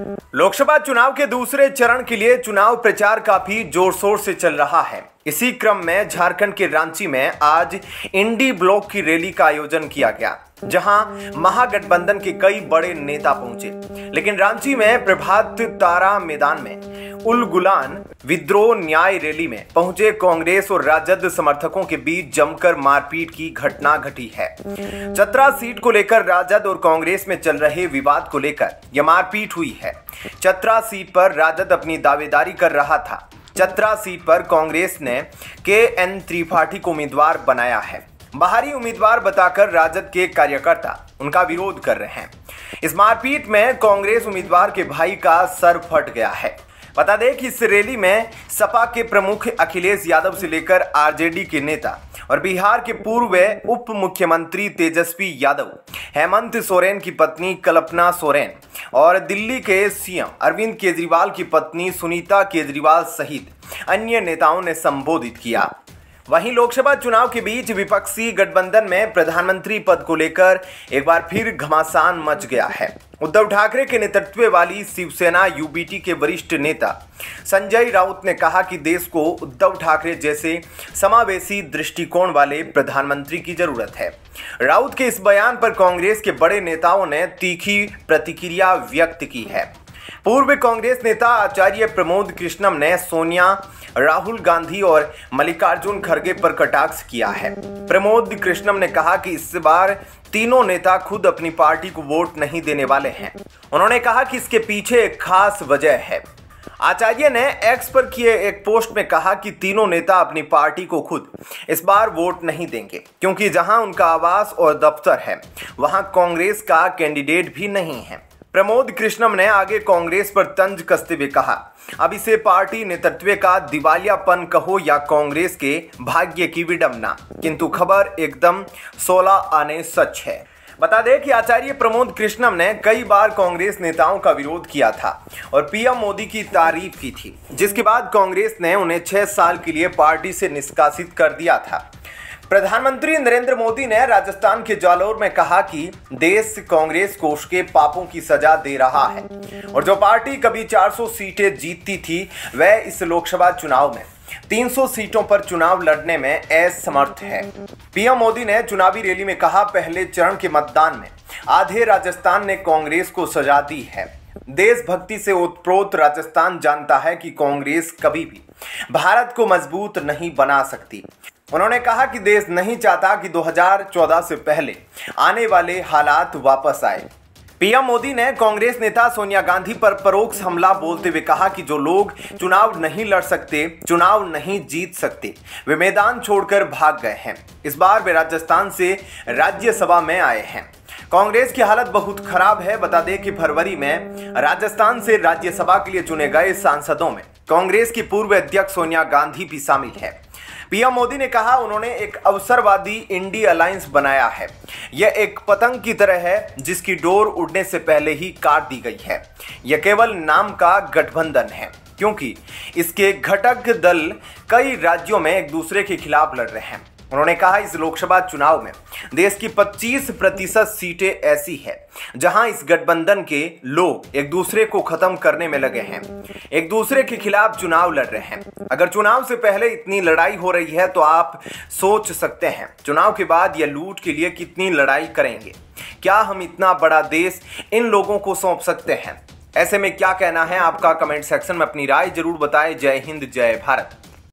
लोकसभा चुनाव के दूसरे चरण के लिए चुनाव प्रचार काफी जोर शोर से चल रहा है। इसी क्रम में झारखंड के रांची में आज इंडी ब्लॉक की रैली का आयोजन किया गया, जहां महागठबंधन के कई बड़े नेता पहुंचे। लेकिन रांची में प्रभात तारा मैदान में उल गुलान विद्रोह न्याय रैली में पहुंचे कांग्रेस और राजद समर्थकों के बीच जमकर मारपीट की घटना घटी है। चतरा सीट को लेकर राजद और कांग्रेस में चल रहे विवाद को लेकर यह मारपीट हुई है। चतरा सीट पर राजद अपनी दावेदारी कर रहा था। चतरा सीट पर कांग्रेस ने के.एन. त्रिपाठी को उम्मीदवार बनाया है। बाहरी उम्मीदवार बताकर राजद के कार्यकर्ता उनका विरोध कर रहे हैं। इस मारपीट में कांग्रेस उम्मीदवार के भाई का सर फट गया है। बता दें कि इस रैली में सपा के प्रमुख अखिलेश यादव से लेकर आरजेडी के नेता और बिहार के पूर्व उप मुख्यमंत्री तेजस्वी यादव, हेमंत सोरेन की पत्नी कल्पना सोरेन और दिल्ली के सीएम अरविंद केजरीवाल की पत्नी सुनीता केजरीवाल सहित अन्य नेताओं ने संबोधित किया। वहीं लोकसभा चुनाव के बीच विपक्षी गठबंधन में प्रधानमंत्री पद को लेकर एक बार फिर घमासान मच गया है। उद्धव ठाकरे के नेतृत्व वाली शिवसेना यूबीटी के वरिष्ठ नेता संजय राउत ने कहा कि देश को उद्धव ठाकरे जैसे समावेशी दृष्टिकोण वाले प्रधानमंत्री की जरूरत है। राउत के इस बयान पर कांग्रेस के बड़े नेताओं ने तीखी प्रतिक्रिया व्यक्त की है। पूर्व कांग्रेस नेता आचार्य प्रमोद कृष्णम ने सोनिया, राहुल गांधी और मल्लिकार्जुन खड़गे पर कटाक्ष किया है। प्रमोद कृष्णम ने कहा कि इस बार तीनों नेता खुद अपनी पार्टी को वोट नहीं देने वाले हैं। उन्होंने कहा कि इसके पीछे एक खास वजह है। आचार्य ने एक्स पर किए एक पोस्ट में कहा कि तीनों नेता अपनी पार्टी को खुद इस बार वोट नहीं देंगे, क्योंकि जहां उनका आवास और दफ्तर है वहां कांग्रेस का कैंडिडेट भी नहीं है। प्रमोद कृष्णम ने आगे कांग्रेस पर तंज कसते हुए कहा, अब इसे पार्टी नेतृत्व का दिवालियापन कहो या कांग्रेस के भाग्य की विडंबना, किंतु खबर एकदम 16 आने सच है। बता दें कि आचार्य प्रमोद कृष्णम ने कई बार कांग्रेस नेताओं का विरोध किया था और पीएम मोदी की तारीफ की थी, जिसके बाद कांग्रेस ने उन्हें 6 साल के लिए पार्टी से निष्कासित कर दिया था। प्रधानमंत्री नरेंद्र मोदी ने राजस्थान के जालोर में कहा कि देश कांग्रेस को उसके पापों की सजा दे रहा है और जो पार्टी कभी 400 सीटें जीतती थी वह इस लोकसभा चुनाव में 300 सीटों पर चुनाव लड़ने में असमर्थ है। पीएम मोदी ने चुनावी रैली में कहा, पहले चरण के मतदान में आधे राजस्थान ने कांग्रेस को सजा दी है। देशभक्ति से ओतप्रोत राजस्थान जानता है कि कांग्रेस कभी भी भारत को मजबूत नहीं बना सकती। उन्होंने कहा कि देश नहीं चाहता कि 2014 से पहले आने वाले हालात वापस आए। पीएम मोदी ने कांग्रेस नेता सोनिया गांधी पर परोक्ष हमला बोलते हुए कहा कि जो लोग चुनाव नहीं लड़ सकते, चुनाव नहीं जीत सकते, वे मैदान छोड़कर भाग गए हैं। इस बार वे राजस्थान से राज्यसभा में आए हैं। कांग्रेस की हालत बहुत खराब है। बता दें कि फरवरी में राजस्थान से राज्यसभा के लिए चुने गए सांसदों में कांग्रेस की पूर्व अध्यक्ष सोनिया गांधी भी शामिल है। पीएम मोदी ने कहा, उन्होंने एक अवसरवादी इंडी अलायंस बनाया है। यह एक पतंग की तरह है जिसकी डोर उड़ने से पहले ही काट दी गई है। यह केवल नाम का गठबंधन है, क्योंकि इसके घटक दल कई राज्यों में एक दूसरे के खिलाफ लड़ रहे हैं। उन्होंने कहा, इस लोकसभा चुनाव में देश की 25% सीटें ऐसी है जहां इस गठबंधन के लोग एक दूसरे को खत्म करने में लगे हैं, एक दूसरे के खिलाफ चुनाव लड़ रहे हैं। अगर चुनाव से पहले इतनी लड़ाई हो रही है तो आप सोच सकते हैं चुनाव के बाद यह लूट के लिए कितनी लड़ाई करेंगे। क्या हम इतना बड़ा देश इन लोगों को सौंप सकते हैं? ऐसे में क्या कहना है आपका? कमेंट सेक्शन में अपनी राय जरूर बताएं। जय हिंद, जय भारत।